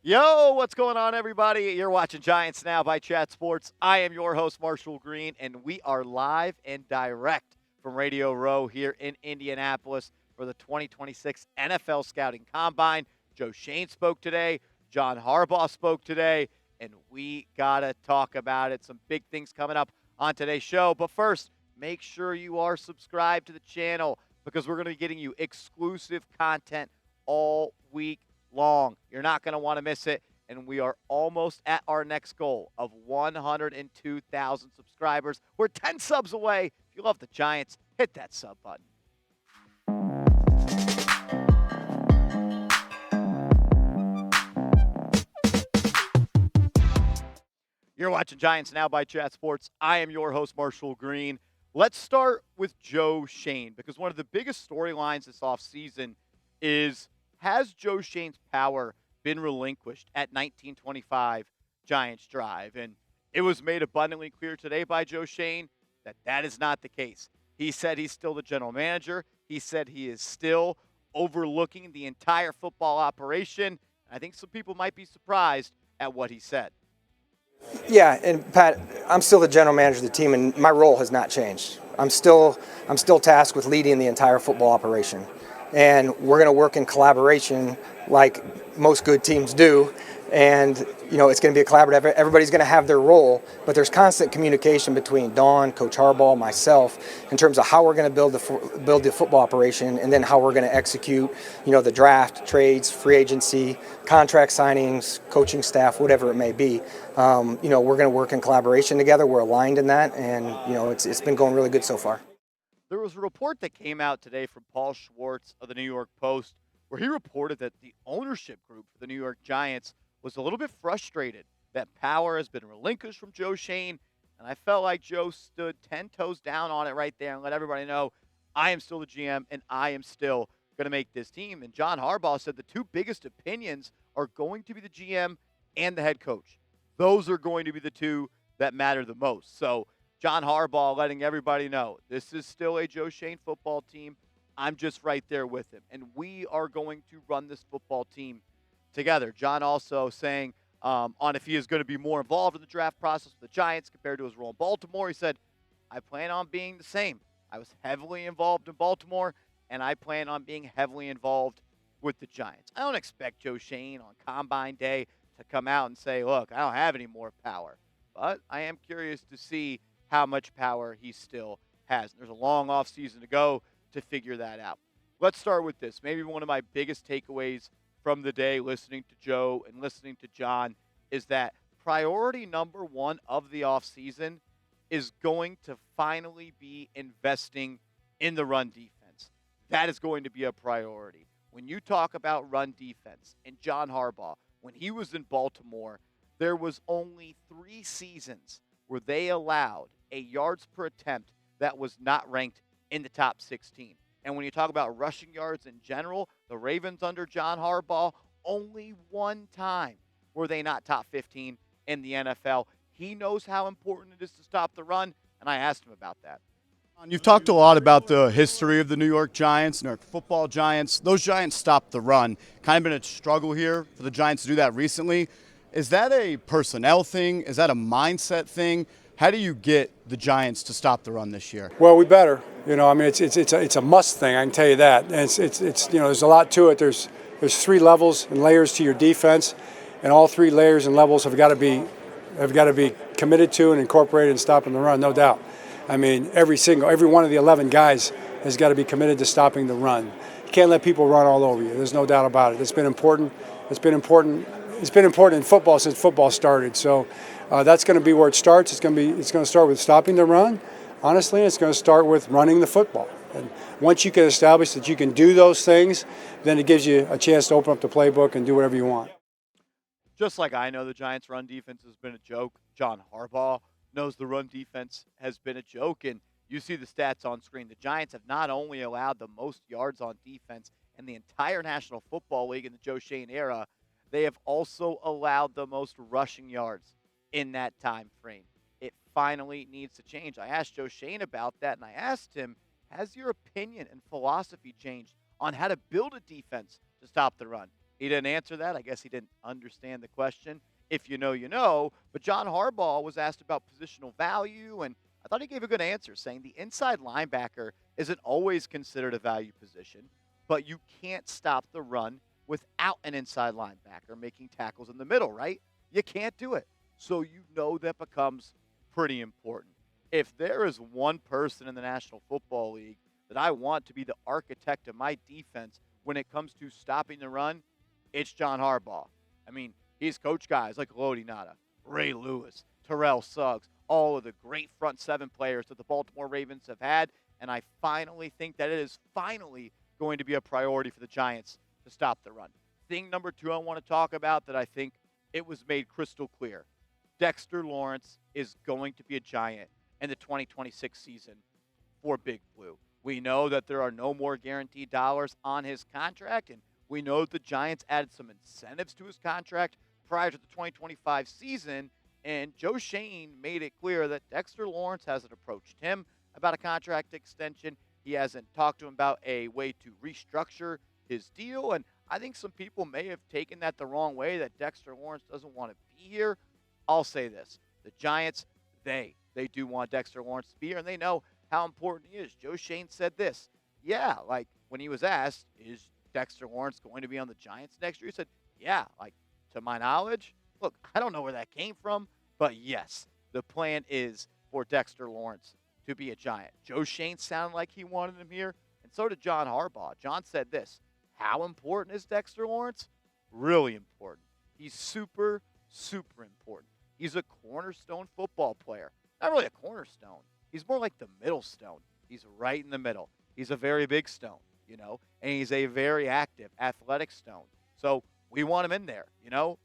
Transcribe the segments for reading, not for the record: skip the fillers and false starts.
Yo, what's going on, everybody? You're watching Giants Now by Chat Sports. I am your host, Marshall Green, and we are live and direct from Radio Row here in Indianapolis for the 2026 NFL Scouting Combine. Joe Schoen spoke today. John Harbaugh spoke today, and we got to talk about it. Some big things coming up on today's show. But first, make sure you are subscribed to the channel because we're going to be getting you exclusive content all week long. You're not going to want to miss it. And we are almost at our next goal of 102,000 subscribers. We're 10 subs away. If you love the Giants, hit that sub button. You're watching Giants Now by Chat Sports. I am your host, Marshall Green. Let's start with Joe Schoen because one of the biggest storylines this offseason is, has Joe Schoen's power been relinquished at 1925 Giants Drive? And it was made abundantly clear today by Joe Schoen that that is not the case. He said he's still the general manager. He said he is still overlooking the entire football operation. I think some people might be surprised at what he said. Yeah, and Pat, I'm still the general manager of the team, and my role has not changed. I'm still tasked with leading the entire football operation. And we're going to work in collaboration like most good teams do. And, it's going to be a collaborative. Everybody's going to have their role, but there's constant communication between Dawn, Coach Harbaugh, myself, in terms of how we're going to build the football operation and then how we're going to execute, the draft, trades, free agency, contract signings, coaching staff, whatever it may be. We're going to work in collaboration together. We're aligned in that, and, it's been going really good so far. There was a report that came out today from Paul Schwartz of the New York Post where he reported that the ownership group for the New York Giants was a little bit frustrated that power has been relinquished from Joe Schoen, and I felt like Joe stood 10 toes down on it right there and let everybody know, I am still the GM and I am still going to make this team. And John Harbaugh said the two biggest opinions are going to be the GM and the head coach. Those are going to be the two that matter the most. So John Harbaugh letting everybody know this is still a Joe Schoen football team. I'm just right there with him. And we are going to run this football team together. John also saying on if he is going to be more involved in the draft process with the Giants compared to his role in Baltimore. He said, I plan on being the same. I was heavily involved in Baltimore, and I plan on being heavily involved with the Giants. I don't expect Joe Schoen on Combine Day to come out and say, look, I don't have any more power. But I am curious to see how much power he still has. And there's a long offseason to go to figure that out. Let's start with this. Maybe one of my biggest takeaways from the day listening to Joe and listening to John is that priority number one of the offseason is going to finally be investing in the run defense. That is going to be a priority. When you talk about run defense and John Harbaugh, when he was in Baltimore, there was only 3 seasons where they allowed a yards per attempt that was not ranked in the top 16. And when you talk about rushing yards in general, the Ravens under John Harbaugh, only one time were they not top 15 in the NFL. He knows how important it is to stop the run, and I asked him about that. You've talked a lot about the history of the New York Giants, New York football Giants. Those Giants stopped the run. Kind of been a struggle here for the Giants to do that recently. Is that a personnel thing? Is that a mindset thing? How do you get the Giants to stop the run this year? Well, we better. It's a must thing. I can tell you that. And it's there's a lot to it. There's 3 levels and layers to your defense, and all 3 layers and levels have got to be committed to and incorporated in stopping the run, no doubt. I mean, every one of the 11 guys has got to be committed to stopping the run. You can't let people run all over you. There's no doubt about it. It's been important. It's been important in football since football started. So that's going to be where it starts. It's going to start with stopping the run. Honestly, it's going to start with running the football. And once you can establish that you can do those things, then it gives you a chance to open up the playbook and do whatever you want. Just like I know the Giants' run defense has been a joke, John Harbaugh knows the run defense has been a joke. And you see the stats on screen. The Giants have not only allowed the most yards on defense in the entire National Football League in the Joe Schoen era, they have also allowed the most rushing yards in that time frame. It finally needs to change. I asked Joe Schoen about that, and I asked him, has your opinion and philosophy changed on how to build a defense to stop the run? He didn't answer that. I guess he didn't understand the question. If you know, you know. But John Harbaugh was asked about positional value, and I thought he gave a good answer, saying the inside linebacker isn't always considered a value position, but you can't stop the run without an inside linebacker making tackles in the middle, right? You can't do it. So you know that becomes pretty important. If there is one person in the National Football League that I want to be the architect of my defense when it comes to stopping the run, it's John Harbaugh. I mean, he's coached guys like Lodi Nada, Ray Lewis, Terrell Suggs, all of the great front seven players that the Baltimore Ravens have had, and I finally think that it is finally going to be a priority for the Giants to stop the run. Thing number two I want to talk about that I think it was made crystal clear. Dexter Lawrence is going to be a Giant in the 2026 season for Big Blue. We know that there are no more guaranteed dollars on his contract, and we know that the Giants added some incentives to his contract prior to the 2025 season, and Joe Schoen made it clear that Dexter Lawrence hasn't approached him about a contract extension. He hasn't talked to him about a way to restructure his deal, and I think some people may have taken that the wrong way, that Dexter Lawrence doesn't want to be here. I'll say this. The Giants, they do want Dexter Lawrence to be here, and they know how important he is. Joe Schoen said this. Yeah, like when he was asked, is Dexter Lawrence going to be on the Giants next year? He said, yeah, like to my knowledge. Look, I don't know where that came from, but yes, the plan is for Dexter Lawrence to be a Giant. Joe Schoen sounded like he wanted him here, and so did John Harbaugh. John said this. How important is Dexter Lawrence? Really important. He's super, super important. He's a cornerstone football player. Not really a cornerstone. He's more like the middle stone. He's right in the middle. He's a very big stone, and he's a very active, athletic stone. So we want him in there,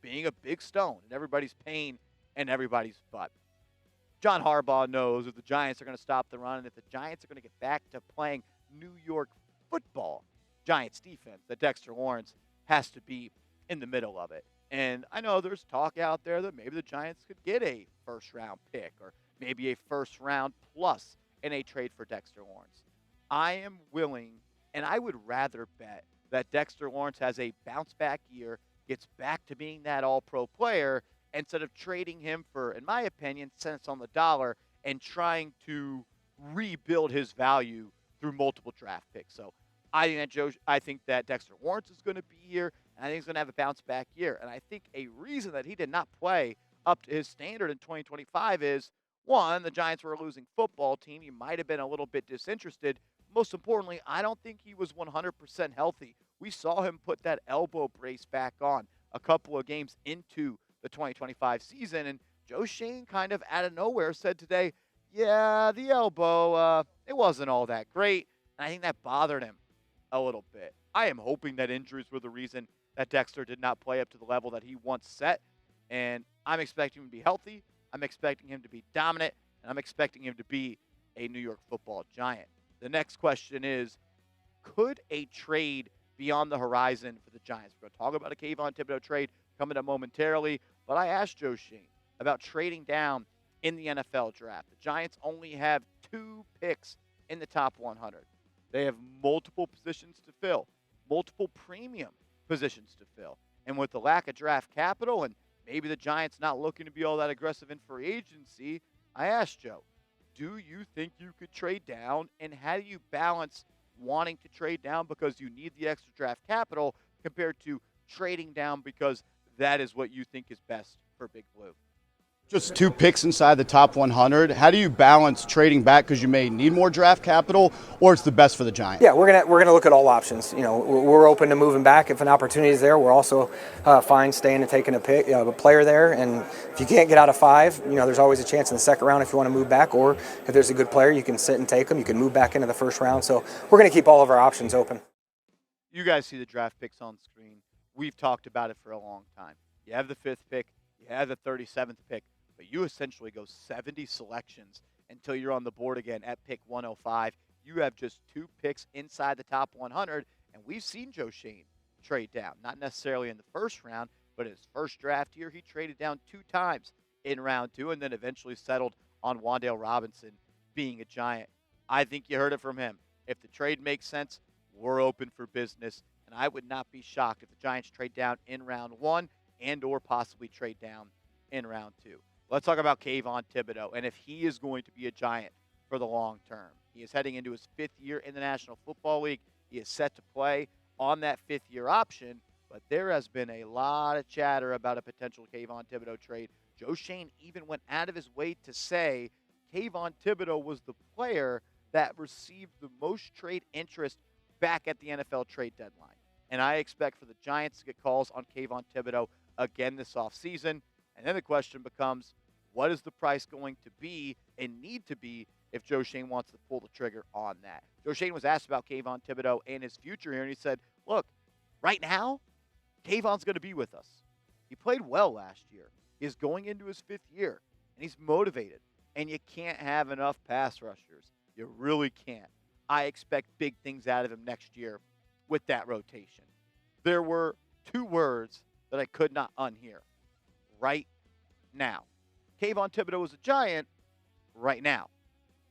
being a big stone in everybody's pain and everybody's butt. John Harbaugh knows that the Giants are going to stop the run, and if the Giants are going to get back to playing New York football, Giants defense, that Dexter Lawrence has to be in the middle of it. And I know there's talk out there that maybe the Giants could get a first-round pick or maybe a first-round plus in a trade for Dexter Lawrence. I am willing, and I would rather bet that Dexter Lawrence has a bounce-back year, gets back to being that all-pro player, instead of trading him for, in my opinion, cents on the dollar and trying to rebuild his value through multiple draft picks. So I think that Dexter Lawrence is going to be here, and I think he's going to have a bounce-back year. And I think a reason that he did not play up to his standard in 2025 is, one, the Giants were a losing football team. He might have been a little bit disinterested. Most importantly, I don't think he was 100% healthy. We saw him put that elbow brace back on a couple of games into the 2025 season, and Joe Schoen kind of out of nowhere said today, yeah, the elbow, it wasn't all that great, and I think that bothered him a little bit. I am hoping that injuries were the reason that Dexter did not play up to the level that he once set, and I'm expecting him to be healthy, I'm expecting him to be dominant, and I'm expecting him to be a New York football Giant. The next question is, could a trade be on the horizon for the Giants? We're going to talk about a Kayvon Thibodeaux trade coming up momentarily, but I asked Joe Schoen about trading down in the NFL draft. The Giants only have 2 picks in the top 100. They have multiple positions to fill, multiple premium positions to fill. And with the lack of draft capital and maybe the Giants not looking to be all that aggressive in free agency, I asked Joe, do you think you could trade down, and how do you balance wanting to trade down because you need the extra draft capital compared to trading down because that is what you think is best for Big Blue? Just 2 picks inside the top 100. How do you balance trading back because you may need more draft capital, or it's the best for the Giants? Yeah, we're gonna look at all options. We're open to moving back if an opportunity is there. We're also fine staying and taking a player there. And if you can't get out of 5, there's always a chance in the second round if you want to move back. Or if there's a good player, you can sit and take them. You can move back into the first round. So we're gonna keep all of our options open. You guys see the draft picks on screen. We've talked about it for a long time. You have the 5th pick, you have the 37th pick, but you essentially go 70 selections until you're on the board again at pick 105. You have just 2 picks inside the top 100, and we've seen Joe Schoen trade down. Not necessarily in the first round, but in his first draft year, he traded down 2 times in round 2 and then eventually settled on Wan'Dale Robinson being a Giant. I think you heard it from him. If the trade makes sense, we're open for business, And I would not be shocked if the Giants trade down in round 1 and or possibly trade down in round 2. Let's talk about Kayvon Thibodeaux and if he is going to be a Giant for the long term. He is heading into his 5th year in the National Football League. He is set to play on that 5th-year option, but there has been a lot of chatter about a potential Kayvon Thibodeaux trade. Joe Schoen even went out of his way to say Kayvon Thibodeaux was the player that received the most trade interest back at the NFL trade deadline. And I expect for the Giants to get calls on Kayvon Thibodeaux again this offseason. And then the question becomes, what is the price going to be and need to be if Joe Schoen wants to pull the trigger on that? Joe Schoen was asked about Kayvon Thibodeaux and his future here, and he said, look, right now, Kayvon's going to be with us. He played well last year. He is going into his 5th year, and he's motivated. And you can't have enough pass rushers. You really can't. I expect big things out of him next year with that rotation. There were 2 words that I could not unhear. Right now. Kayvon Thibodeaux is a Giant right now.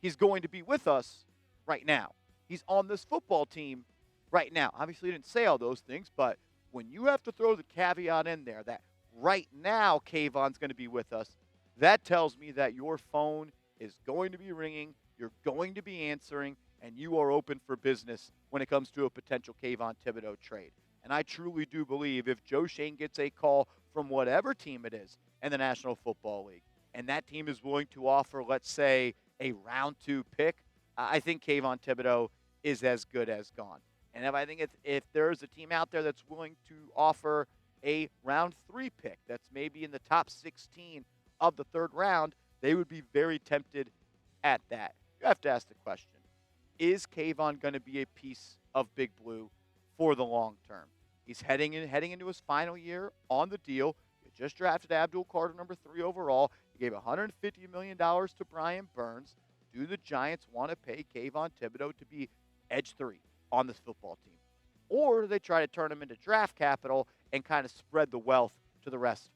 He's going to be with us right now. He's on this football team right now. Obviously, he didn't say all those things, but when you have to throw the caveat in there that right now Kayvon's going to be with us, that tells me that your phone is going to be ringing, you're going to be answering, and you are open for business when it comes to a potential Kayvon Thibodeaux trade. And I truly do believe if Joe Schoen gets a call from whatever team it is in the National Football League, and that team is willing to offer, let's say, a round 2 pick, I think Kayvon Thibodeaux is as good as gone. And if there's a team out there that's willing to offer a round 3 pick that's maybe in the top 16 of the 3rd round, they would be very tempted at that. You have to ask the question, is Kayvon going to be a piece of Big Blue for the long term? He's heading into his final year on the deal. You just drafted Abdul Carter, number 3 overall. You gave $150 million to Brian Burns. Do the Giants want to pay Kayvon Thibodeaux to be edge 3 on this football team? Or do they try to turn him into draft capital and kind of spread the wealth to the rest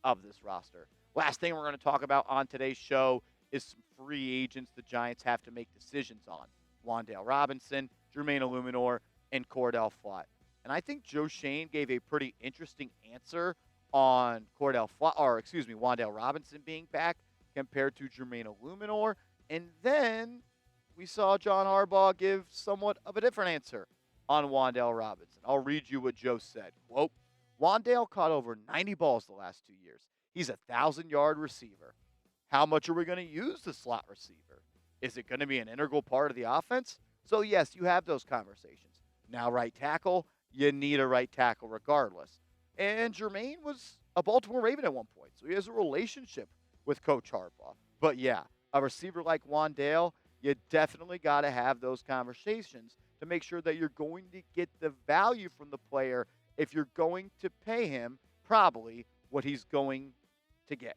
of this roster? Last thing we're going to talk about on today's show is some free agents the Giants have to make decisions on. Wan'Dale Robinson, Jermaine Eluemunor, and Cor'Dale Flott. And I think Joe Schoen gave a pretty interesting answer on Wan'Dale Robinson being back compared to Jermaine Eluemunor. And then we saw John Harbaugh give somewhat of a different answer on Wan'Dale Robinson. I'll read you what Joe said. Quote, Wan'Dale caught over 90 balls the last 2 years. He's a 1,000-yard receiver. How much are we going to use the slot receiver? Is it going to be an integral part of the offense? So, yes, you have those conversations. Now, right tackle, you need a right tackle regardless. And Jermaine was a Baltimore Raven at one point, so he has a relationship with Coach Harbaugh. But, yeah, a receiver like Wan'Dale, you definitely got to have those conversations to make sure that you're going to get the value from the player if you're going to pay him probably what he's going to get.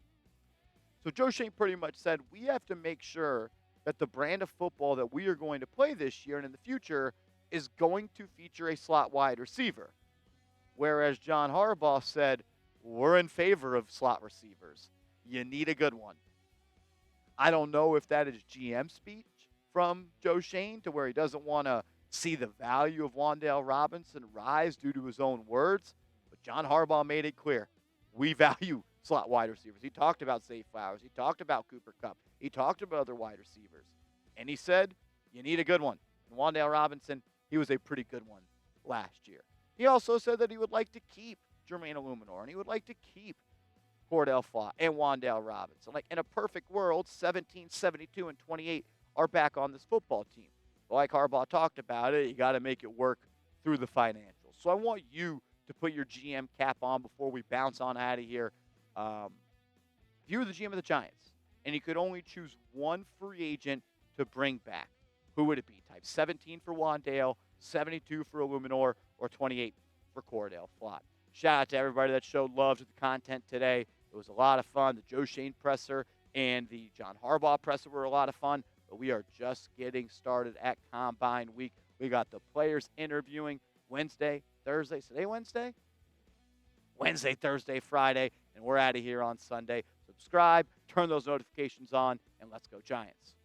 So Joe Schoen pretty much said we have to make sure that the brand of football that we are going to play this year and in the future is going to feature a slot wide receiver. Whereas John Harbaugh said, we're in favor of slot receivers. You need a good one. I don't know if that is GM speech from Joe Schoen to where he doesn't want to see the value of Wan'Dale Robinson rise due to his own words. But John Harbaugh made it clear. We value slot wide receivers. He talked about Zay Flowers. He talked about Cooper Kupp. He talked about other wide receivers. And he said, you need a good one. And Wan'Dale Robinson, he was a pretty good one last year. He also said that he would like to keep Jermaine Eluemunor, and he would like to keep Cor'Dale Flott and Wan'Dale Robinson. Like, in a perfect world, 17, 72, and 28 are back on this football team. But like Harbaugh talked about it, you got to make it work through the financials. So I want you to put your GM cap on before we bounce on out of here. If you were the GM of the Giants and you could only choose one free agent to bring back, who would it be? Type 17 for Wan'Dale, 72 for Eluemunor, or 28 for Cor'Dale Flott. Shout out to everybody that showed love to the content today. It was a lot of fun. The Joe Schoen presser and the John Harbaugh presser were a lot of fun, but we are just getting started at Combine Week. We got the players interviewing Wednesday, Thursday. Today Wednesday? Wednesday, Thursday, Friday, and we're out of here on Sunday. Subscribe, turn those notifications on, and let's go Giants.